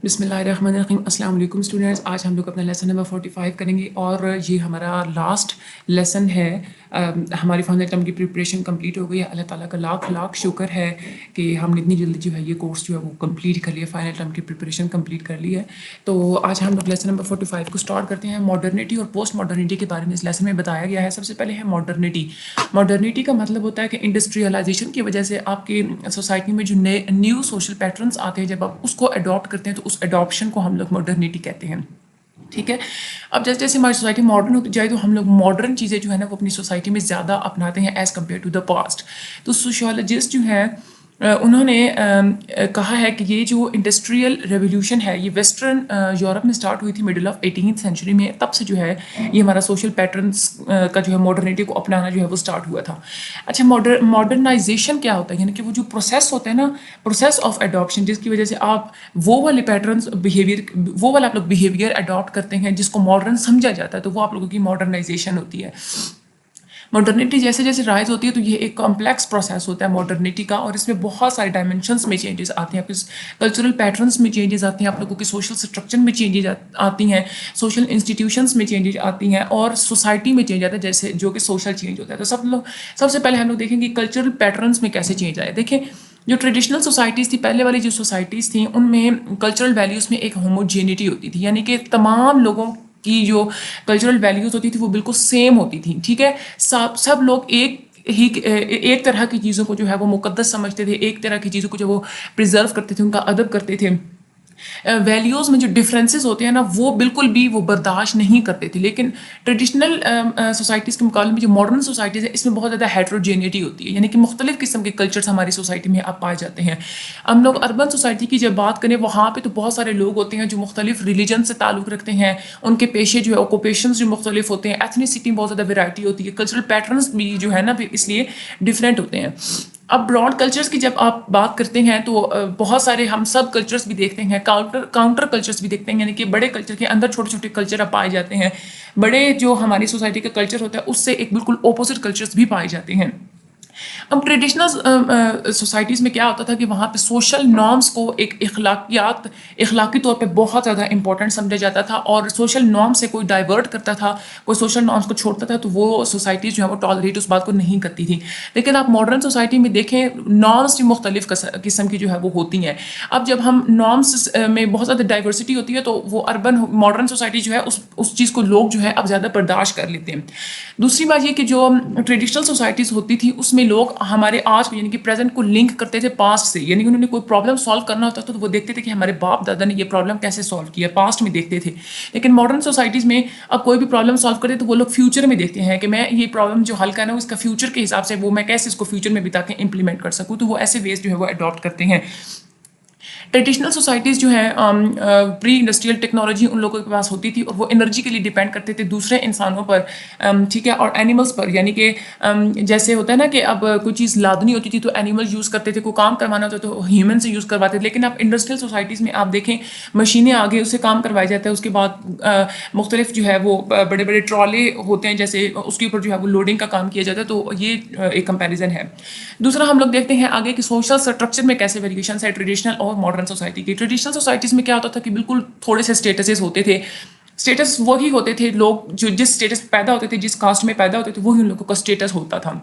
بسم اللہ الرحمن الرحیم. السلام علیکم اسٹوڈنٹس. آج ہم لوگ اپنا لیسن نمبر 45 کریں گے اور یہ ہمارا لاسٹ لیسن ہے. ہماری فائنل ٹرم کی پریپریشن کمپلیٹ ہو گئی ہے. اللہ تعالیٰ کا لاکھ لاکھ شکر ہے کہ ہم نے اتنی جلدی جو ہے یہ کورس جو ہے وہ کمپلیٹ کر لیا, فائنل ٹرم کی پریپریشن کمپلیٹ کر لی ہے. تو آج ہم لوگ لیسن نمبر 45 کو اسٹارٹ کرتے ہیں. ماڈرنٹی اور پوسٹ ماڈرنٹی کے بارے میں اس لیسن میں بتایا گیا ہے. سب سے پہلے ہے ماڈرنٹی. ماڈرنٹی کا مطلب ہوتا ہے کہ انڈسٹریلائزیشن کی وجہ سے آپ کی سوسائٹی میں جو نئے نیو سوشل پیٹرنس آتے ہیں, جب آپ اس کو اڈاپٹ کرتے ہیں تو اس اڈاپشن کو ہم لوگ ماڈرنٹی کہتے ہیں. ٹھیک ہے. اب جیسے جیسے ہماری سوسائٹی ماڈرن ہوتی جائے تو ہم لوگ ماڈرن چیزیں جو ہے نا وہ اپنی سوسائٹی میں زیادہ اپناتے ہیں as compare to the past. تو سوشیولوجسٹ جو ہیں انہوں نے کہا ہے کہ یہ جو انڈسٹریل ریولیوشن ہے یہ ویسٹرن یورپ میں اسٹارٹ ہوئی تھی مڈل آف 18th سینچری میں. تب سے جو ہے یہ ہمارا سوشل پیٹرنس کا جو ہے ماڈرنٹی کو اپنانا جو ہے وہ اسٹارٹ ہوا تھا. اچھا, ماڈرنائزیشن کیا ہوتا ہے؟ یعنی کہ وہ جو پروسیس ہوتا ہے نا, پروسیس آف اڈاپشن, جس کی وجہ سے آپ وہ والے پیٹرنس وہ والا آپ لوگ بیہیویئر اڈاپٹ کرتے ہیں جس کو ماڈرن سمجھا جاتا ہے, تو وہ آپ لوگوں کی ماڈرنائزیشن ہوتی ہے. ماڈرنٹی جیسے جیسے رائز ہوتی ہے تو یہ ایک کمپلیکس پروسیس ہوتا ہے ماڈرنٹی کا, اور اس میں بہت سارے ڈائمینشنس میں چینجز آتے ہیں. آپ کے کلچرل پیٹرنس میں چینجز آتی ہیں, آپ لوگوں کے سوشل اسٹرکچر میں چینجز آتی ہیں, سوشل انسٹیٹیوشنس میں چینجز آتی ہیں, اور سوسائٹی میں چینج آتا ہے جیسے جو کہ سوشل چینج ہوتا ہے. تو سب سے پہلے ہم لوگ دیکھیں گے کلچرل پیٹرنس میں کیسے چینج آئے. دیکھیں جو ٹریڈیشنل سوسائٹیز تھی, پہلے والی جو سوسائٹیز تھیں, ان میں کلچرل ویلیوز میں ایک ہوموجینٹی ہوتی تھی, یعنی کہ تمام لوگوں کی جو کلچرل ویلیوز ہوتی تھی وہ بالکل سیم ہوتی تھیں. ٹھیک ہے. سب لوگ ایک طرح کی چیزوں کو جو ہے وہ مقدس سمجھتے تھے, ایک طرح کی چیزوں کو جو وہ پریزرو کرتے تھے, ان کا ادب کرتے تھے. ویلیوز میں جو ڈفرینسز ہوتے ہیں نا وہ بالکل بھی وہ برداشت نہیں کرتے تھے. لیکن ٹریڈیشنل سوسائٹیز کے مقابلے میں جو ماڈرن سوسائٹیز ہیں اس میں بہت زیادہ ہیٹروجینیٹی ہوتی ہے, یعنی کہ مختلف قسم کے کلچرس ہماری سوسائٹی میں اب پائے جاتے ہیں. ہم لوگ اربن سوسائٹی کی جب بات کریں وہاں پہ تو بہت سارے لوگ ہوتے ہیں جو مختلف ریلیجن سے تعلق رکھتے ہیں, ان کے پیشے جو ہے آکوپیشنز جو مختلف ہوتے ہیں, ایتھنیسٹی میں بہت زیادہ ویرائٹی ہوتی ہے, کلچرل پیٹرنس بھی جو ہے نا اس لیے ڈفرینٹ ہوتے ہیں. اب براڈ کلچرس کی جب آپ بات کرتے ہیں تو بہت سارے ہم سب کلچرس بھی دیکھتے ہیں, کاؤنٹر کلچرس بھی دیکھتے ہیں, یعنی کہ بڑے کلچر کے اندر چھوٹے چھوٹے کلچر اب پائے جاتے ہیں. بڑے جو ہماری سوسائٹی کا کلچر ہوتا ہے اس سے ایک بالکل اپوزٹ کلچرس بھی پائے جاتے ہیں. اب ٹریڈیشنل سوسائٹیز میں کیا ہوتا تھا کہ وہاں پہ سوشل نارمس کو ایک اخلاقی طور پہ بہت زیادہ امپورٹنٹ سمجھا جاتا تھا, اور سوشل نارم سے کوئی ڈائیورٹ کرتا تھا, کوئی سوشل نارمس کو چھوڑتا تھا, تو وہ سوسائٹیز جو ہے وہ ٹالریٹ اس بات کو نہیں کرتی تھی. لیکن آپ ماڈرن سوسائٹی میں دیکھیں نارمس بھی مختلف قسم کی جو ہے وہ ہوتی ہیں. اب جب ہم نارمس میں بہت زیادہ ڈائیورسٹی ہوتی ہے تو وہ ماڈرن سوسائٹی جو ہے اس چیز کو لوگ جو ہے اب زیادہ برداشت کر لیتے ہیں. دوسری بات یہ کہ جو ٹریڈیشنل سوسائٹیز ہوتی تھی اس میں لوگ ہمارے آج کو یعنی کہ پریزنٹ کو لنک کرتے تھے پاسٹ سے, یعنی کہ انہوں نے کوئی پرابلم سالو کرنا ہوتا تھا تو وہ دیکھتے تھے کہ ہمارے باپ دادا نے یہ پرابلم کیسے سالو کیا, پاسٹ میں دیکھتے تھے. لیکن ماڈرن سوسائٹیز میں اب کوئی بھی پرابلم سالو کرے تو وہ لوگ فیوچر میں دیکھتے ہیں کہ میں یہ پرابلم جو حل کرنا ہے اس کا فیوچر کے حساب سے وہ میں کیسے اس کو فیوچر میں بھی تاکہ امپلیمنٹ کر سکوں, تو وہ ایسے ویز جو ہے وہ اڈاپٹ کرتے ہیں. ٹریڈیشنل سوسائٹیز جو ہیں پری انڈسٹریل ٹیکنالوجی ان لوگوں کے پاس ہوتی تھی, اور وہ انرجی کے لیے ڈیپینڈ کرتے تھے دوسرے انسانوں پر, ٹھیک ہے, اور اینیملس پر. یعنی کہ جیسے ہوتا ہے نا کہ اب کوئی چیز لادنی ہوتی تھی تو اینیمل یوز کرتے تھے, کوئی کام کروانا ہوتا تو ہیومن سے یوز کرواتے تھے. لیکن اب انڈسٹریل سوسائٹیز میں آپ دیکھیں مشینیں آگے اس سے کام کروایا جاتا ہے. اس کے بعد مختلف جو ہے وہ بڑے بڑے ٹرالے ہوتے ہیں, جیسے اس کے اوپر جو ہے وہ لوڈنگ کا کام کیا جاتا ہے. تو یہ ایک کمپیریزن ہے. دوسرا ہم لوگ دیکھتے ہیں آگے کہ سوشل اسٹرکچر میں کیسے ویریشنس ہے ٹریڈیشنل اور ماڈرن سوسائٹی کی. ٹریڈیشنل سوسائٹیز میں کیا ہوتا تھا کہ بالکل تھوڑے سے اسٹیٹسز ہوتے تھے. اسٹیٹس وہی ہوتے تھے, لوگ جو جس اسٹیٹس پیدا ہوتے تھے, جس کاسٹ میں پیدا ہوتے تھے, وہی ان لوگوں کا اسٹیٹس ہوتا تھا.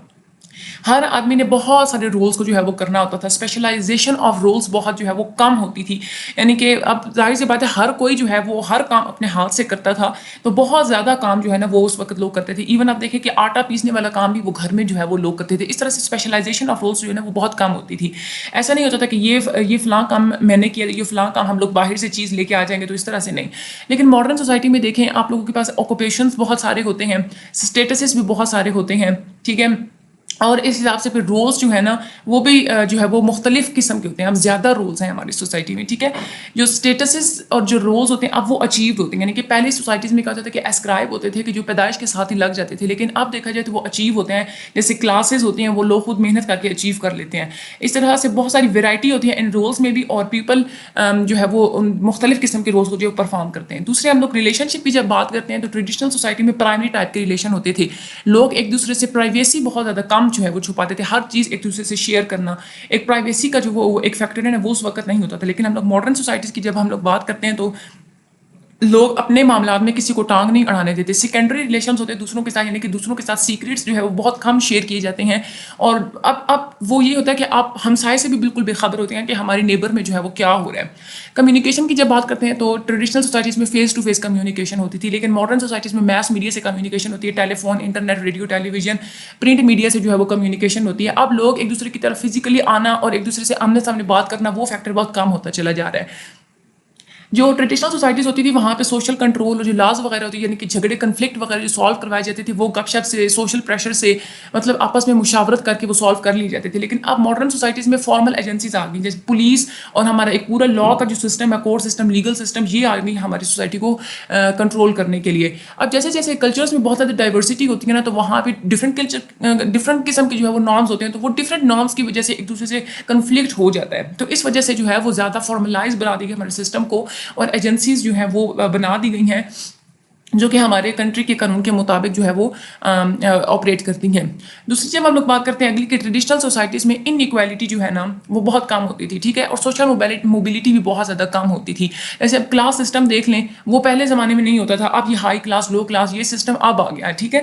ہر آدمی نے بہت سارے رولس کو جو ہے وہ کرنا ہوتا تھا. اسپیشلائزیشن آف رولس بہت جو ہے وہ کم ہوتی تھی, یعنی کہ اب ظاہر سی بات ہے ہر کوئی جو ہے وہ ہر کام اپنے ہاتھ سے کرتا تھا, تو بہت زیادہ کام جو ہے نا وہ اس وقت لوگ کرتے تھے. ایون آپ دیکھیں کہ آٹا پیسنے والا کام بھی وہ گھر میں جو ہے وہ لوگ کرتے تھے. اس طرح سے اسپیشلائزیشن آف رولس جو ہے نا وہ بہت کم ہوتی تھی. ایسا نہیں ہوتا تھا کہ یہ فلاں کام میں نے کیا, یہ فلاں کام ہم لوگ باہر سے چیز لے کے آ جائیں گے, تو اس طرح سے نہیں. لیکن ماڈرن سوسائٹی میں دیکھیں آپ لوگوں کے پاس آکوپیشنس بہت سارے ہوتے ہیں, اسٹیٹسز بھی بہت سارے ہوتے ہیں, ٹھیک ہے, اور اس حساب سے پھر رولس جو ہے نا وہ بھی جو ہے وہ مختلف قسم کے ہوتے ہیں. اب زیادہ رولس ہیں ہماری سوسائٹی میں, ٹھیک ہے. جو اسٹیٹسز اور جو رولس ہوتے ہیں اب وہ اچیوڈ ہوتے ہیں, یعنی کہ پہلی سوسائٹیز میں کہا ہوتا تھا کہ اسکرائب ہوتے تھے کہ جو پیدائش کے ساتھ ہی لگ جاتے تھے, لیکن اب دیکھا جائے تو وہ اچیو ہوتے ہیں. جیسے کلاسز ہوتی ہیں وہ لوگ خود محنت کر کے اچیو کر لیتے ہیں. اس طرح سے بہت ساری ویرائٹی ہوتی ہے ان رولس میں بھی, اور پیپل جو ہے وہ مختلف قسم کے رولس کو جو پرفارم کرتے ہیں. دوسرے ہم لوگ ریلیشن شپ کی جب بات کرتے ہیں تو ٹریڈیشنل سوسائٹی میں پرائمری ٹائپ کے ریلیشن ہوتے تھے. لوگ ایک دوسرے سے پرائیویسی بہت زیادہ کم پیغام جو ہے وہ چھپاتے تھے, ہر چیز ایک دوسرے سے شیئر کرنا, ایک پرائیویسی کا جو وہ ایک فیکٹر ہے نا وہ اس وقت نہیں ہوتا تھا. لیکن ہم لوگ ماڈرن سوسائٹیز کی جب ہم لوگ بات کرتے ہیں تو لوگ اپنے معاملات میں کسی کو ٹانگ نہیں اڑانے دیتے. سیکنڈری ریلیشنز ہوتے ہیں دوسروں کے ساتھ, یعنی کہ دوسروں کے ساتھ سیکریٹس جو ہے وہ بہت کم شیئر کیے جاتے ہیں. اور اب وہ یہ ہوتا ہے کہ آپ ہمسائے سے بھی بالکل بے خبر ہوتے ہیں کہ ہمارے نیبر میں جو ہے وہ کیا ہو رہا ہے. کمیونیکیشن کی جب بات کرتے ہیں تو ٹریڈیشنل سوسائٹیز میں فیس ٹو فیس کمیونیکیشن ہوتی تھی, لیکن ماڈرن سوسائٹیز میں میس میڈیا سے کمیونیکیشن ہوتی ہے, ٹیلی فون, انٹرنیٹ, ریڈیو, ٹیلی ویژن, پرنٹ میڈیا سے جو ہے وہ کمیونیکیشن ہوتی ہے. اب لوگ ایک دوسرے کی طرف فزیکلی آنا اور ایک دوسرے سے آمنے سامنے بات کرنا وہ فیکٹر بہت کم ہوتا چلا جا رہا ہے. جو ٹریڈیشنل سوسائٹیز ہوتی تھی وہاں پہ سوشل کنٹرول اور جو لاز وغیرہ ہوتی ہے, یعنی کہ جھگڑے کنفلکٹ وغیرہ جو سالو کروائے جاتے تھے وہ گپ شپ سے, سوشل پریشر سے, مطلب آپس میں مشاورت کر کے وہ سالو کر لی جاتے تھے. لیکن اب ماڈرن سوسائٹیز میں فارمل ایجنسیز آ گئی, جیسے پولیس اور ہمارا ایک پورا لا کا جو سسٹم ہے, کورٹ سسٹم, لیگل سسٹم, یہ آ گئی ہماری سوسائٹی کو کنٹرول کرنے کے لیے. اب جیسے جیسے کلچرس میں بہت زیادہ ڈائیورسٹی ہوتی ہے نا, تو وہاں پہ ڈفرنٹ قسم کے جو ہے وہ نارمس ہوتے ہیں, تو وہ ڈفرنٹ نارمس کی وجہ سے ایک دوسرے سے کنفلکٹ ہو جاتا ہے. تو اس وجہ سے جو ہے وہ زیادہ فارملائز بنا دی گئی ہمارے سسٹم کو, اور ایجنسیز جو ہیں وہ بنا دی گئی ہیں جو کہ ہمارے کنٹری کے قانون کے مطابق جو ہے وہ آپریٹ کرتی ہیں. دوسری جب ہم لوگ بات کرتے ہیں اگلی کہ ٹریڈیشنل سوسائٹیز میں ان ایکویلٹی جو ہے نا وہ بہت کم ہوتی تھی, ٹھیک ہے, اور سوشل موبلٹی بھی بہت زیادہ کم ہوتی تھی. جیسے اب کلاس سسٹم دیکھ لیں, وہ پہلے زمانے میں نہیں ہوتا تھا, اب یہ ہائی کلاس, لو کلاس, یہ سسٹم اب آ گیا ہے, ٹھیک ہے.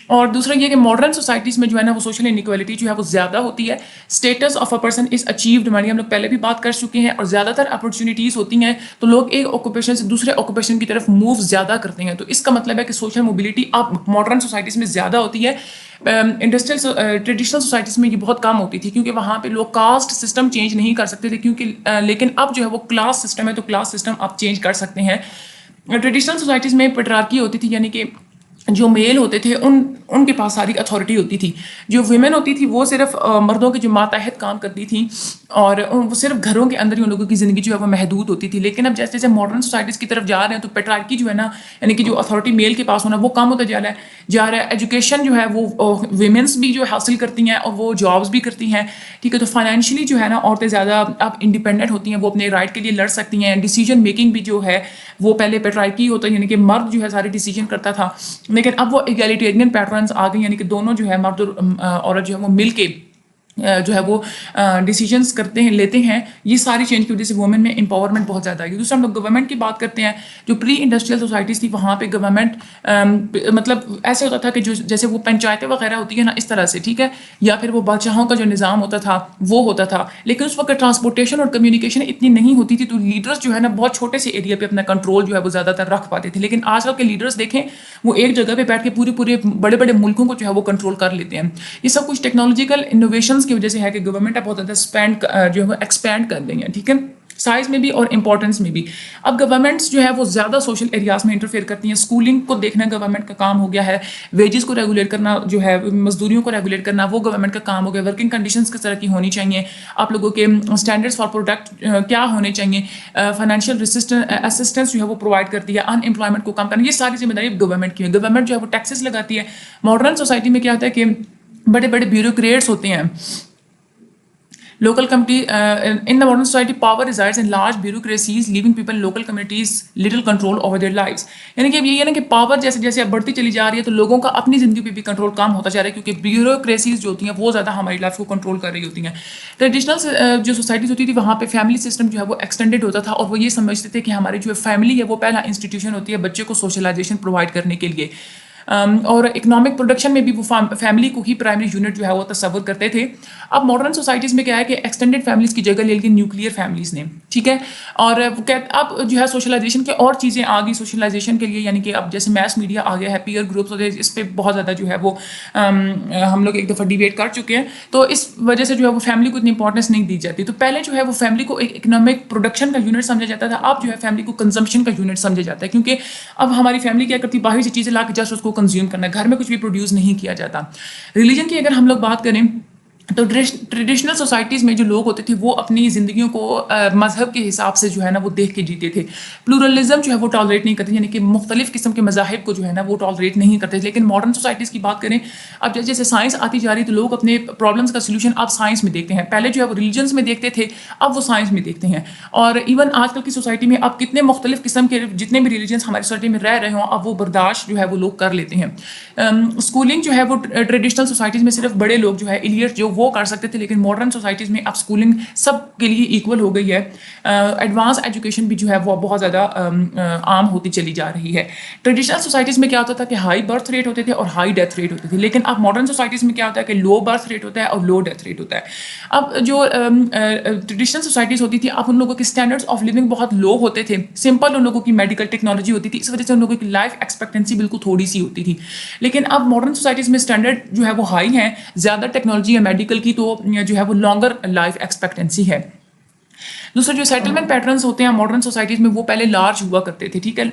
اور دوسرا یہ کہ ماڈرن سوسائٹیز میں جو ہے نا وہ سوشل انیکویلٹی جو ہے وہ زیادہ ہوتی ہے. Status of a person is achieved, ہماری ہم لوگ پہلے بھی بات کر چکے ہیں, اور زیادہ تر اپرچونیٹیز ہوتی ہیں تو لوگ ایک آکوپیشن سے دوسرے آکوپیشن کی طرف موو زیادہ کرتے ہیں. تو اس کا مطلب ہے کہ سوشل موبلٹی اب ماڈرن سوسائٹیز میں زیادہ ہوتی ہے. انڈسٹریل ٹریڈیشنل سوسائٹیز میں یہ بہت کم ہوتی تھی, کیونکہ وہاں پہ لوگ کاسٹ سسٹم چینج نہیں کر سکتے تھے, کیونکہ لیکن اب جو ہے وہ کلاس سسٹم ہے, تو کلاس سسٹم آپ چینج کر سکتے ہیں. ٹریڈیشنل سوسائٹیز میں پیٹرارکی ہوتی تھی, یعنی کہ جو میل ہوتے تھے ان کے پاس ساری اتھارٹی ہوتی تھی. جو ویمن ہوتی تھی وہ صرف مردوں کے جو ماتحت کام کرتی تھیں, اور وہ صرف گھروں کے اندر ہی ان لوگوں کی زندگی جو ہے وہ محدود ہوتی تھی. لیکن اب جیسے جیسے ماڈرن سوسائٹیز کی طرف جا رہے ہیں تو پیٹرارکی جو ہے نا, یعنی کہ جو اتھارٹی میل کے پاس ہونا وہ کم ہوتا جا رہا ہے. ایجوکیشن جو ہے وہ ویمنس بھی جو حاصل کرتی ہیں اور وہ جابس بھی کرتی ہیں, ٹھیک ہے. تو فائنینشلی جو ہے نا عورتیں زیادہ اب انڈیپینڈنٹ ہوتی ہیں, وہ اپنے رائٹ کے لیے لڑ سکتی ہیں. ڈیسیجن میکنگ بھی جو ہے وہ پہلے پیٹرارکی ہوتا ہے, یعنی کہ مرد جو ہے سارے ڈیسیجن کرتا تھا, لیکن اب وہ ایگیلیٹیرین پیٹرنس آ گئے, یعنی کہ دونوں جو ہے مرد اور عورت جو ہے وہ مل کے جو ہے وہ ڈیسیجنس کرتے ہیں, لیتے ہیں. یہ ساری چینج کی وجہ سے وومن میں امپاورمنٹ بہت زیادہ آئی. دوسرا ہم لوگ گورنمنٹ کی بات کرتے ہیں. جو پری انڈسٹریل سوسائٹیز تھی وہاں پہ گورنمنٹ مطلب ایسے ہوتا تھا کہ جو جیسے وہ پنچایتیں وغیرہ ہوتی ہیں نا اس طرح سے, ٹھیک ہے, یا پھر وہ بادشاہوں کا جو نظام ہوتا تھا وہ ہوتا تھا. لیکن اس وقت ٹرانسپورٹیشن اور کمیونیکیشن اتنی نہیں ہوتی تھی, تو لیڈرس جو ہے نا بہت چھوٹے سے ایریا پہ اپنا کنٹرول جو ہے وہ زیادہ تر رکھ پاتے تھے. لیکن آج کل کے لیڈرس دیکھیں وہ ایک جگہ پہ بیٹھ کے پورے بڑے بڑے ملکوں کو جو ہے وہ کنٹرول کر لیتے ہیں. یہ سب کچھ ٹیکنالوجیکل انوویشنس کی وجہ سے ہے کہ گورنمنٹ بہت زیادہ جو ہے ایکسپینڈ کر رہی ہیں, ٹھیک ہے, سائز میں بھی اور امپورٹنس میں بھی. اب گورنمنٹس جو ہے وہ زیادہ سوشل ایریاز میں انٹرفیئر کرتی ہیں. اسکولنگ کو دیکھنا گورنمنٹ کا کام ہو گیا ہے, ویجز کو ریگولیٹ کرنا جو ہے, مزدوریوں کو ریگولیٹ کرنا وہ گورنمنٹ کا کام ہو گیا, ورکنگ کنڈیشنز کس طرح کی ہونی چاہیے, آپ لوگوں کے اسٹینڈرڈس فار پروڈکٹ کیا ہونے چاہیے, فائنینشیل اسسٹنس جو ہے وہ پرووائڈ کرتی ہے, ان امپلائمنٹ کو کم کرنا, یہ ساری ذمہ داری گورنمنٹ کی ہے. گورنمنٹ جو ہے وہ ٹیکسز لگاتی ہے. ماڈرن سوسائٹی میں کیا ہوتا ہے کہ بڑے بڑے بیوروکریٹس ہوتے ہیں. Local committee in the modern society, power resides in large bureaucracies, leaving people in local communities little control over their lives. یعنی کہ اب یہ ہے نا کہ پاور جیسے جیسے اب بڑھتی چلی جا رہی ہے تو لوگوں کا اپنی زندگی پہ بھی کنٹرول کم ہوتا جا رہا ہے, کیونکہ بیوروکریسیز جو ہوتی ہیں وہ زیادہ ہماری لائف کو کنٹرول کر رہی ہوتی ہیں. ٹریڈیشنل جو سوسائٹیز ہوتی تھی وہاں پہ فیملی سسٹم جو ہے وہ ایکسٹینڈیڈ ہوتا تھا, اور وہ یہ سمجھتے تھے کہ ہماری جو فیملی ہے وہ پہلا انسٹیٹیوشن ہوتی ہے بچے کو سوشلائزیشن پرووائڈ کرنے کے لیے. اور اکنامک پروڈکشن میں بھی وہ فیملی کو ہی پرائمری یونٹ جو ہے وہ تصور کرتے تھے. اب ماڈرن سوسائٹیز میں کیا ہے کہ ایکسٹینڈیڈ فیملیز کی جگہ لے لی نیوکلیئر فیملیز نے, ٹھیک ہے, اور اب جو ہے سوشلائزیشن کے اور چیزیں آ گئی سوشلائزیشن کے لیے, یعنی کہ اب جیسے میس میڈیا آ گیا ہے, پیئر گروپس ہوتے ہیں, اس پہ بہت زیادہ جو ہے وہ ہم لوگ ایک دفعہ ڈیبیٹ کر چکے ہیں. تو اس وجہ سے جو ہے وہ فیملی کو اتنی امپورٹنس نہیں دی جاتی. تو پہلے جو ہے وہ فیملی کو ایک اکنامک پروڈکشن کا یونٹ سمجھا جاتا تھا, اب جو ہے فیملی کو کنزمپشن کا یونٹ سمجھا جاتا ہے, کیونکہ اب ہماری فیملی کیا کرتی ہے, باہر سے چیزیں لا کے جسٹ اس کو کنزیوم کرنا ہے, گھر میں کچھ بھی پروڈیوس نہیں کیا جاتا. ریلیجن کی اگر ہم لوگ بات کریں تو ٹریڈیشنل سوسائٹیز میں جو لوگ ہوتے تھے وہ اپنی زندگیوں کو مذہب کے حساب سے جو ہے نا وہ دیکھ کے جیتے تھے. پلورلزم جو ہے وہ ٹالریٹ نہیں کرتے, یعنی کہ مختلف قسم کے مذاہب کو جو ہے نا وہ ٹالریٹ نہیں کرتے. لیکن ماڈرن سوسائٹیز کی بات کریں, اب جیسے سائنس آتی جا رہی تو لوگ اپنے پرابلمس کا سولوشن اب سائنس میں دیکھتے ہیں. پہلے جو ہے وہ ریلیجنس میں دیکھتے تھے, اب وہ سائنس میں دیکھتے ہیں. اور ایون آج کل کی سوسائٹی میں اب کتنے مختلف قسم کے جتنے بھی ریلیجنس ہماری سوسائٹی میں رہ رہے ہوں, اب وہ برداشت جو ہے وہ لوگ کر لیتے ہیں. اسکولنگ جو ہے وہ ٹریڈیشنل سوسائٹیز میں صرف بڑے لوگ جو ہے ایلیٹ جو وہ کر سکتے تھے, لیکن ماڈرن سوسائٹیز میں اب اسکولنگ سب کے لیے ایکول ہو گئی ہے. ایڈوانس ایجوکیشن بھی جو ہے وہ بہت زیادہ عام ہوتی چلی جا رہی ہے. ٹریڈیشنل سوسائٹیز میں کیا ہوتا تھا کہ ہائی برتھ ریٹ ہوتے تھے اور ہائی ڈیتھ ریٹ ہوتے تھے, لیکن اب ماڈرن سوسائٹیز میں کیا ہوتا ہے کہ لو برتھ ریٹ ہوتا ہے اور لو ڈیتھ ریٹ ہوتا ہے. اب جو ٹریڈیشنل سوسائٹیز ہوتی تھی, اب ان لوگوں کے اسٹینڈرڈس آف لیونگ بہت لو ہوتے تھے, سمپل ان لوگوں کی میڈیکل ٹیکنالوجی ہوتی تھی, اس وجہ سے ان لوگوں کی لائف ایکسپیکٹنسی بالکل تھوڑی سی ہوتی تھی. لیکن اب ماڈرن سوسائٹیز میں اسٹینڈرڈ جو ہے وہ ہائی ہیں, زیادہ ٹیکنالوجی ہے میڈیکل کی, تو جو ہے وہ لانگر لائف ایکسپیکٹنسی ہے. دوسرا جو سیٹلمنٹ پیٹرنس ہوتے ہیں ماڈرن سوسائٹیز میں وہ پہلے لارج ہوا کرتے تھے. ٹھیک ہے,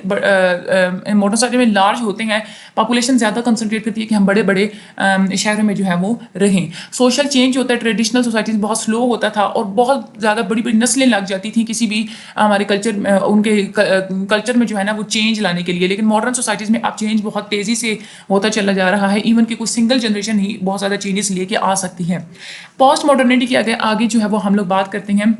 ماڈرن سوسائٹی میں لارج ہوتے ہیں, پاپولیشن زیادہ کنسنٹریٹ کرتی ہے کہ ہم بڑے بڑے شہروں میں جو ہے وہ رہیں. سوشل چینج ہوتا ہے ٹریڈیشنل سوسائٹیز بہت سلو ہوتا تھا اور بہت زیادہ بڑی بڑی نسلیں لگ جاتی تھیں کسی بھی ہمارے کلچر ان کے کلچر میں جو ہے نا وہ چینج لانے کے لیے. لیکن ماڈرن سوسائٹیز میں اب چینج بہت تیزی سے ہوتا چلا جا رہا ہے, ایون کہ کوئی سنگل جنریشن ہی بہت زیادہ چینجز لے کے آ سکتی ہے. پوسٹ ماڈرنٹی کی آگے جو ہے وہ ہم لوگ بات کرتے ہیں.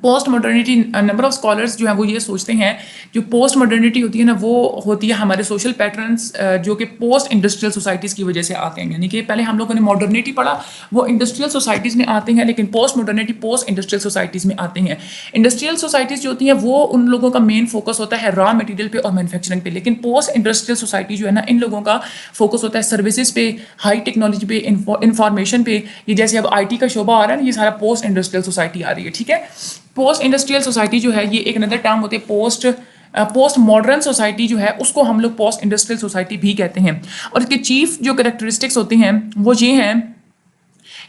Post modernity number of scholars جو ہیں وہ یہ سوچتے ہیں جو پوسٹ ماڈرنٹی ہوتی ہے نا وہ ہوتی ہے ہمارے سوشل پیٹرنس جو کہ پوسٹ انڈسٹریل سوسائٹیز کی وجہ سے آتے ہیں. یعنی کہ پہلے ہم لوگوں نے ماڈرنٹی پڑھا, وہ انڈسٹریل سوسائٹیز میں آتے ہیں, لیکن post modernity post industrial societies میں آتے ہیں. انڈسٹریل سوسائٹیز جو ہوتی ہیں وہ ان لوگوں کا مین فوکس ہوتا ہے را مٹیریل پہ اور مینوفیکچرنگ پہ, لیکن پوسٹ انڈسٹریل سوسائٹی جو ہے نا ان لوگوں کا فوکس ہوتا ہے سروسز پہ, ہائی ٹیکنالوجی پہ, انفارمیشن پہ. یہ جیسے اب آئی ٹی کا شعبہ آ رہا ہے نا, یہ سارا پوسٹ انڈسٹریل سوسائٹی آ رہی ہے. ٹھیک ہے, پوسٹ انڈسٹریل سوسائٹی جو ہے یہ ایک اندر ٹرم ہوتی ہے. پوسٹ ماڈرن سوسائٹی جو ہے اس کو ہم لوگ پوسٹ انڈسٹریل سوسائٹی بھی کہتے ہیں. اور اس کے چیف جو کریکٹرسٹکس ہوتے ہیں وہ یہ ہیں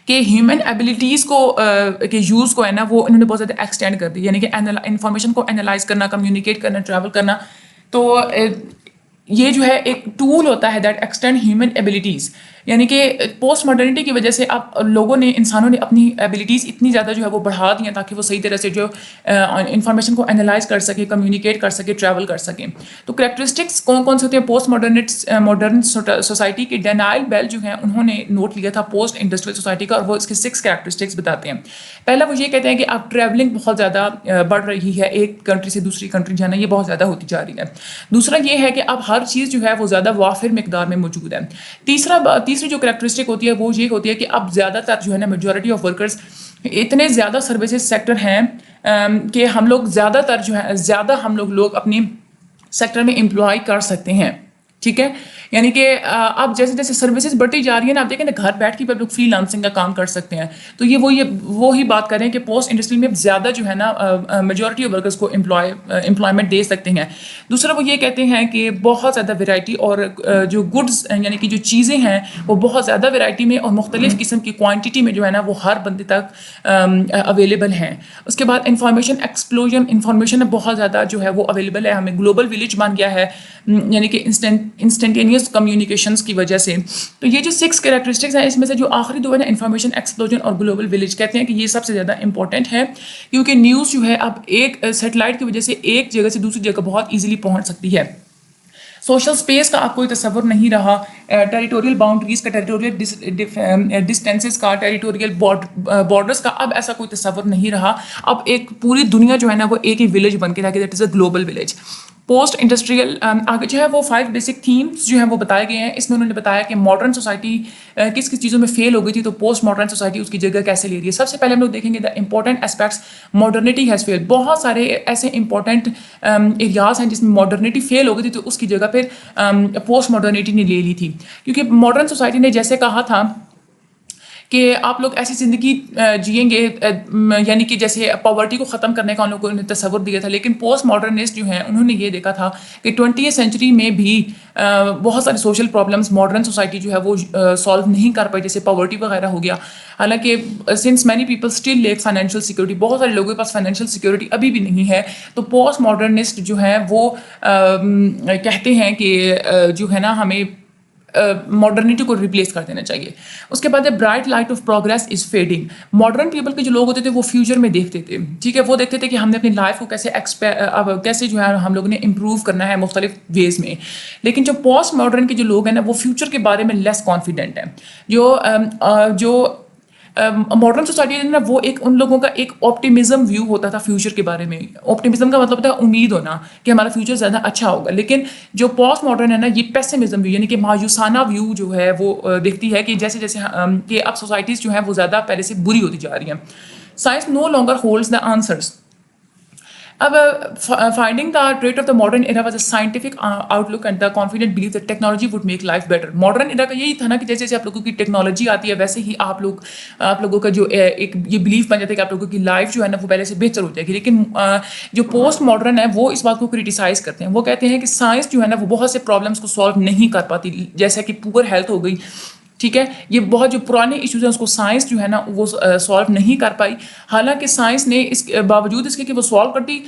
کہ ہیومن ایبلٹیز کو کے یوز کو ہے نا وہ انہوں نے بہت زیادہ ایکسٹینڈ کر دی, یعنی کہ انفارمیشن کو انالائز کرنا, کمیونیکیٹ کرنا, ٹریول کرنا. تو یہ جو ہے ایک ٹول ہوتا ہے دیٹ ایکسٹینڈ ہیومن ایبلٹیز. یعنی کہ پوسٹ ماڈرنٹی کی وجہ سے اب لوگوں نے, انسانوں نے اپنی ایبلٹیز اتنی زیادہ جو ہے وہ بڑھا دی ہیں تاکہ وہ صحیح طرح سے جو انفارمیشن کو انالائز کر سکے, کمیونیکیٹ کر سکے, ٹریول کر سکیں. تو کریکٹرسٹکس کون کون سے ہوتے ہیں پوسٹ ماڈرن سوسائٹی کی؟ ڈینائل بیل جو ہیں انہوں نے نوٹ لیا تھا پوسٹ انڈسٹریل سوسائٹی کا, اور وہ اس کے 6 کریکٹرسٹکس بتاتے ہیں. پہلا وہ یہ کہتے ہیں کہ اب ٹریولنگ بہت زیادہ بڑھ رہی ہے, ایک کنٹری سے دوسری کنٹری جانا یہ بہت زیادہ ہوتی جا رہی ہے. دوسرا یہ ہے کہ اب ہر چیز جو ہے وہ زیادہ وافر مقدار میں موجود ہے. تیسری جو کریکٹرسٹک ہوتی ہے وہ یہ ہوتی ہے کہ اب زیادہ تر جو ہے نا میجورٹی آف ورکرز اتنے زیادہ سروسز سیکٹر ہیں کہ ہم لوگ زیادہ تر جو ہے زیادہ ہم لوگ اپنی سیکٹر میں امپلائی کر سکتے ہیں. ٹھیک ہے, یعنی کہ اب جیسے جیسے سروسز بڑھتی جا رہی ہیں نا, آپ دیکھیں نا گھر بیٹھ کے بھی لوگ فری لانسنگ کا کام کر سکتے ہیں. تو یہ وہی بات کریں کہ پوسٹ انڈسٹری میں زیادہ جو ہے نا میجورٹی آف ورکرز کو امپلائمنٹ دے سکتے ہیں. دوسرا وہ یہ کہتے ہیں کہ بہت زیادہ ویرائٹی اور جو گڈس یعنی کہ جو چیزیں ہیں وہ بہت زیادہ ویرائٹی میں اور مختلف قسم کی کوانٹٹی میں جو ہے نا وہ ہر بندے تک اویلیبل ہیں. اس کے بعد انفارمیشن ایکسپلوژن, انفارمیشن بہت زیادہ جو ہے وہ اویلیبل ہے, ہمیں گلوبل ولیج بن گیا ہے, یعنی کہ انسٹنٹینیس کمیونیکیشنس کی وجہ سے. تو یہ جو 6 کریکٹرسٹکس ہیں اس میں سے جو آخری 2 ہے نا انفارمیشن ایکسپلوژن اور گلوبل ولیج, کہتے ہیں کہ یہ سب سے زیادہ امپورٹنٹ ہے کیونکہ نیوز جو ہے اب ایک سیٹلائٹ کی وجہ سے ایک جگہ سے دوسری جگہ بہت ایزیلی پہنچ سکتی ہے. سوشل اسپیس کا اب کوئی تصور نہیں رہا, ٹیریٹوریل باؤنڈریز کا, ٹیریٹوریل ڈسٹینسز کا, ٹیریٹوریل بارڈرز کا اب ایسا کوئی تصور نہیں رہا. اب ایک پوری دنیا جو ہے نا وہ ایک ہی ولیج بن کے رہ گئی, that is a global village. Post industrial آگے جو ہے وہ 5 بیسک تھیمس جو ہیں وہ بتائے گئے ہیں. اس میں انہوں نے بتایا کہ ماڈرن سوسائٹی کس کس چیزوں میں فیل ہو گئی تھی, تو پوسٹ ماڈرن سوسائٹی اس کی جگہ کیسے لے رہی ہے. سب سے پہلے ہم لوگ دیکھیں گے the important aspects modernity has fail. بہت سارے ایسے امپورٹنٹ ایریاز ہیں جس میں ماڈرنٹی فیل ہو گئی تھی, تو اس کی جگہ پھر پوسٹ ماڈرنٹی نے لے لی تھی. کیونکہ ماڈرن سوسائٹی نے جیسے کہا تھا کہ آپ لوگ ایسی زندگی جئیں گے, یعنی کہ جیسے پاورٹی کو ختم کرنے کا ان لوگوں نے تصور دیا تھا, لیکن پوسٹ ماڈرنسٹ جو ہیں انہوں نے یہ دیکھا تھا کہ 20th سینچری میں بھی بہت سارے سوشل پرابلمس ماڈرن سوسائٹی جو ہے وہ سالو نہیں کر پائی, جیسے پاورٹی وغیرہ ہو گیا. حالانکہ since many people still lack financial security, بہت سارے لوگوں کے پاس فائنینشیل سیکورٹی ابھی بھی نہیں ہے. تو پوسٹ ماڈرنسٹ جو ہیں وہ کہتے ہیں کہ جو ہے نا ہمیں ماڈرنٹی کو ریپلیس کر دینا چاہیے. اس کے بعد ہے bright light of progress is feeding. Modern people کے جو لوگ ہوتے تھے وہ فیوچر میں دیکھتے تھے, ٹھیک ہے, وہ دیکھتے تھے کہ ہم نے اپنی لائف کو کیسے جو ہے ہم لوگوں نے امپروو کرنا ہے مختلف ویز میں. لیکن جو پوسٹ ماڈرن کے جو لوگ ہیں نا وہ فیوچر کے بارے میں لیس کانفیڈنٹ ہیں. جو ماڈرن سوسائٹی ہے نا وہ ایک ان لوگوں کا ایک آپٹیمزم ویو ہوتا تھا فیوچر کے بارے میں. آپٹیمزم کا مطلب ہوتا ہے امید ہونا کہ ہمارا فیوچر زیادہ اچھا ہوگا. لیکن جو پوسٹ ماڈرن ہے نا یہ پیسمزم ویو یعنی کہ مایوسانہ ویو جو ہے وہ دیکھتی ہے کہ جیسے جیسے کہ اب سوسائٹیز جو ہیں وہ زیادہ پہلے سے بری ہوتی جا رہی ہیں. Science no longer holds the answers. اب finding the trait of the modern era was a scientific outlook and the confident belief that technology would make life better. Modern era کا یہی تھا نا کہ جیسے جیسے آپ لوگوں کی ٹیکنالوجی آتی ہے ویسے ہی آپ لوگوں کا جو ایک یہ بلیف بن جاتا ہے کہ آپ لوگوں کی لائف جو ہے نا وہ پہلے سے بہتر ہو جائے گی. لیکن جو پوسٹ ماڈرن ہے وہ اس بات کو کریٹیسائز کرتے ہیں. وہ کہتے ہیں کہ سائنس جو ہے نا وہ بہت سے پرابلمس کو سالو نہیں کر پاتی, جیسا کہ پور ہیلتھ ہو گئی, ٹھیک ہے, یہ بہت جو پرانے ایشوز ہیں اس کو سائنس جو ہے نا وہ سالو نہیں کر پائی. حالانکہ سائنس نے اس باوجود اس کے کہ وہ سالو کرتی,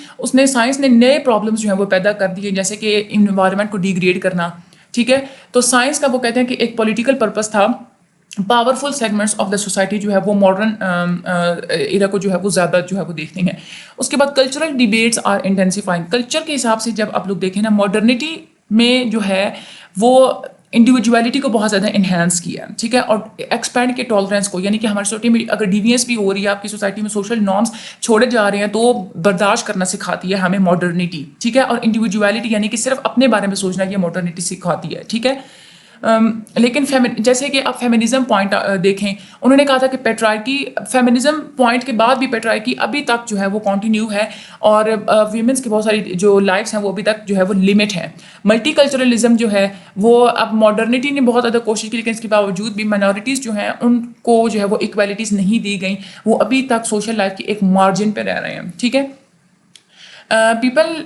سائنس نے نئے پرابلمس جو ہیں وہ پیدا کر دیے, جیسے کہ انوائرمنٹ کو ڈیگریڈ کرنا, ٹھیک ہے. تو سائنس کا وہ کہتے ہیں کہ ایک پولیٹیکل پرپس تھا. Powerful segments of the society جو ہے وہ ماڈرن ایرا کو جو ہے وہ زیادہ جو ہے وہ دیکھتے ہیں. اس کے بعد cultural debates are intensifying. Culture کے حساب سے جب آپ لوگ دیکھیں نا ماڈرنٹی میں جو ہے وہ انڈیویجویلٹی کو بہت زیادہ انہینس کیا ہے, ٹھیک ہے, اور ایکسپینڈ کے ٹالرنس کو, یعنی کہ ہماری سوسائٹی میں اگر ڈیوینس بھی ہو رہی ہے, آپ کی سوسائٹی میں سوشل نارمس چھوڑے جا رہے ہیں تو برداشت کرنا سکھاتی ہے ہمیں ماڈرنٹی, ٹھیک ہے. اور انڈیویجویلٹی یعنی کہ صرف اپنے بارے میں سوچنا یہ ماڈرنٹی سکھاتی ہے, ٹھیک ہے. لیکن جیسے کہ آپ فیمنزم پوائنٹ دیکھیں, انہوں نے کہا تھا کہ پیٹرائرکی فیمنزم پوائنٹ کے بعد بھی پیٹرائرکی ابھی تک جو ہے وہ کنٹینیو ہے, اور ویمنس کی بہت ساری جو لائفس ہیں وہ ابھی تک جو ہے وہ لمٹ ہے. ملٹی کلچرلزم جو ہے وہ اب ماڈرنٹی نے بہت زیادہ کوشش کی, لیکن اس کے باوجود بھی مائنورٹیز جو ہیں ان کو جو ہے وہ ایکویلٹیز نہیں دی گئیں, وہ ابھی تک سوشل لائف کی ایک مارجن پہ رہ رہے ہیں, ٹھیک ہے. People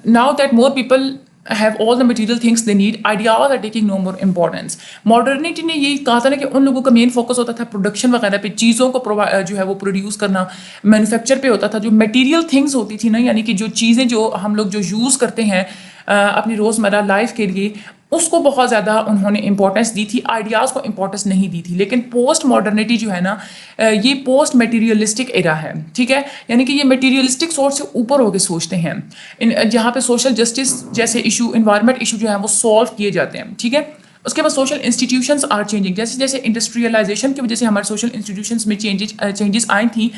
now that more people have all the material things they need, ideas are taking no more importance. Modernity نے یہی کہا تھا نا کہ ان لوگوں کا مین فوکس ہوتا تھا پروڈکشن وغیرہ پہ, چیزوں کو جو ہے وہ پروڈیوس کرنا, مینوفیکچر پہ ہوتا تھا. جو میٹیریل تھنگس ہوتی تھی نا, یعنی کہ جو چیزیں جو ہم لوگ جو یوز کرتے ہیں اپنی روزمرہ لائف کے لیے, اس کو بہت زیادہ انہوں نے امپورٹنس دی تھی, آئیڈیاز کو امپورٹنس نہیں دی تھی. لیکن پوسٹ ماڈرنٹی جو ہے نا یہ پوسٹ میٹیریلسٹک ایرا ہے, ٹھیک ہے, یعنی کہ یہ میٹیریلسٹک سوچ سے اوپر ہو کے سوچتے ہیں, جہاں پہ سوشل جسٹس جیسے ایشو, انوائرمنٹ ایشو جو ہے وہ سالو کیے جاتے ہیں, ٹھیک ہے. اس کے بعد سوشل انسٹیٹیوشنس آر چینجنگ. جیسے جیسے انڈسٹریلائزیشن کی وجہ سے ہمارے سوشل انسٹیٹیوشنس میں چینجز آئی تھیں,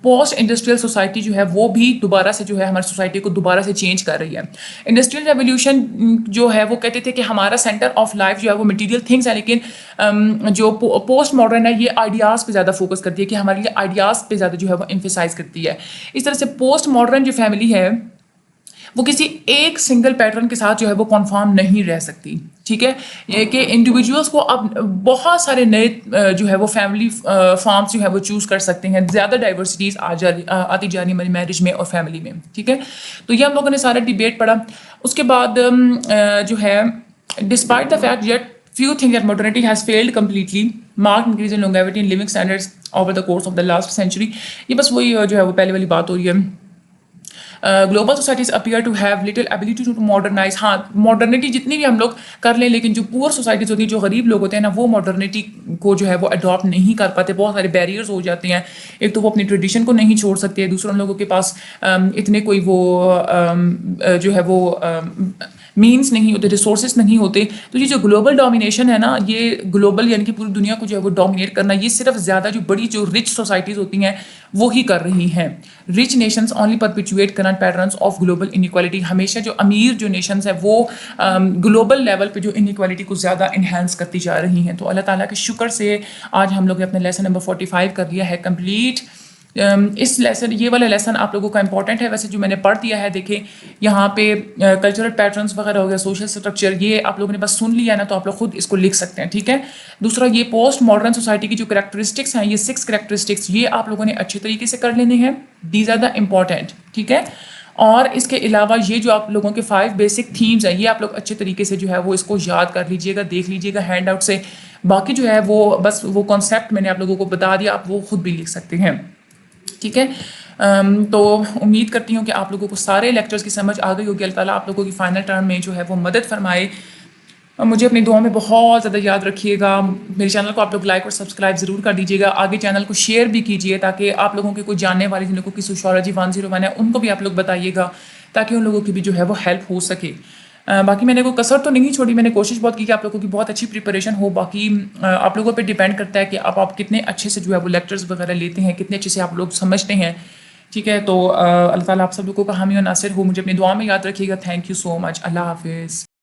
پوسٹ انڈسٹریل سوسائٹی جو ہے وہ بھی دوبارہ سے جو ہے ہماری سوسائٹی کو دوبارہ سے چینج کر رہی ہے. انڈسٹریل ریولیوشن جو ہے وہ کہتے تھے کہ ہمارا سینٹر آف لائف جو ہے وہ مٹیریل تھنگس ہے, لیکن جو پوسٹ ماڈرن ہے یہ آئیڈیاز پہ زیادہ فوکس کرتی ہے, کہ ہمارے لیے آئیڈیاز پہ زیادہ جو ہے وہ ایمفیسائز کرتی ہے. اس طرح سے پوسٹ ماڈرن جو فیملی ہے وہ کسی ایک سنگل پیٹرن کے ساتھ جو ہے وہ کنفارم نہیں رہ سکتی, ٹھیک ہے. یہ کہ انڈیویجولس کو اب بہت سارے نئے جو ہے وہ فیملی فارمس جو ہے وہ چوز کر سکتے ہیں. زیادہ ڈائیورسٹیز آتی جا رہی ہے ہماری میرج میں اور فیملی میں, ٹھیک ہے. تو یہ ہم لوگوں نے سارا ڈیبیٹ پڑھا. اس کے بعد جو ہے despite the fact yet few think that modernity has failed completely, marked increase in longevity and living standards over the course of the last century. یہ بس وہی جو ہے وہ پہلے والی بات ہو رہی ہے. Global societies appear to have little ability to modernise. ہاں ماڈرنٹی جتنی بھی ہم لوگ کر لیں, لیکن جو پور سوسائٹیز ہوتی ہیں, جو غریب لوگ ہوتے ہیں نا, وہ ماڈرنٹی کو جو ہے وہ اڈاپٹ نہیں کر پاتے. بہت سارے بیریئرز ہو جاتے ہیں. ایک تو وہ اپنی ٹریڈیشن کو نہیں چھوڑ سکتے, دوسرے لوگوں کے پاس اتنے کوئی وہ جو ہے وہ مینس نہیں ہوتے, ریسورسز نہیں ہوتے. تو یہ جو گلوبل ڈومینیشن ہے نا, یہ گلوبل یعنی کہ پوری دنیا کو جو ہے وہ ڈومینیٹ کرنا, یہ صرف زیادہ جو بڑی جو رچ سوسائٹیز ہوتی ہیں وہی کر رہی ہیں. Rich nations only perpetuate current patterns of global inequality. ہمیشہ جو امیر جو نیشنز ہیں وہ گلوبل لیول پہ جو انیکوالٹی کو زیادہ انہینس کرتی جا رہی ہیں. تو اللہ تعالیٰ کے شکر سے آج ہم لوگ نے اپنے لیسن نمبر 45 کر لیا ہے کمپلیٹ. اس لیسن, یہ والا لیسن آپ لوگوں کا امپورٹنٹ ہے. ویسے جو میں نے پڑھ دیا ہے, دیکھیں یہاں پہ کلچرل پیٹرنس وغیرہ ہو گیا, سوشل اسٹرکچر, یہ آپ لوگوں نے بس سن لیا ہے نا, تو آپ لوگ خود اس کو لکھ سکتے ہیں, ٹھیک ہے. دوسرا یہ پوسٹ ماڈرن سوسائٹی کی جو کریکٹرسٹکس ہیں, یہ 6 کریکٹرسٹکس, یہ آپ لوگوں نے اچھے طریقے سے کر لینے ہیں. دیز آر دا امپورٹنٹ, ٹھیک ہے. اور اس کے علاوہ یہ جو آپ لوگوں کے 5 بیسک تھیمز ہیں, یہ آپ لوگ اچھے طریقے سے جو ہے وہ اس کو یاد کر لیجیے گا, دیکھ لیجیے گا ہینڈ آؤٹ سے. باقی جو ہے وہ بس وہ کانسیپٹ میں نے آپ لوگوں کو بتا دیا, آپ وہ خود بھی لکھ سکتے ہیں, ٹھیک ہے. تو امید کرتی ہوں کہ آپ لوگوں کو سارے لیکچرز کی سمجھ آ گئی ہوگی. اللہ تعالیٰ آپ لوگوں کی فائنل ٹرم میں جو ہے وہ مدد فرمائے. مجھے اپنی دعا میں بہت زیادہ یاد رکھیے گا. میرے چینل کو آپ لوگ لائک اور سبسکرائب ضرور کر دیجیے گا. آگے چینل کو شیئر بھی کیجیے تاکہ آپ لوگوں کے کوئی جاننے والے جن لوگوں کی سوشیالوجی 101 ہے ان کو بھی آپ لوگ بتائیے گا تاکہ ان لوگوں کی بھی جو ہے وہ ہیلپ ہو سکے. باقی میں نے کوئی کسر تو نہیں چھوڑی. میں نے کوشش بہت کی کہ آپ لوگوں کی بہت اچھی پریپریشن ہو. باقی آپ لوگوں پہ ڈیپینڈ کرتا ہے کہ آپ کتنے اچھے سے جو ہے وہ لیکچرز وغیرہ لیتے ہیں, کتنے اچھے سے آپ لوگ سمجھتے ہیں. ٹھیک ہے, تو اللہ تعالیٰ آپ سب لوگوں کا حامی و ناصر ہو. مجھے اپنی دعا میں یاد رکھیے گا. تھینک یو سو مچ. اللہ حافظ.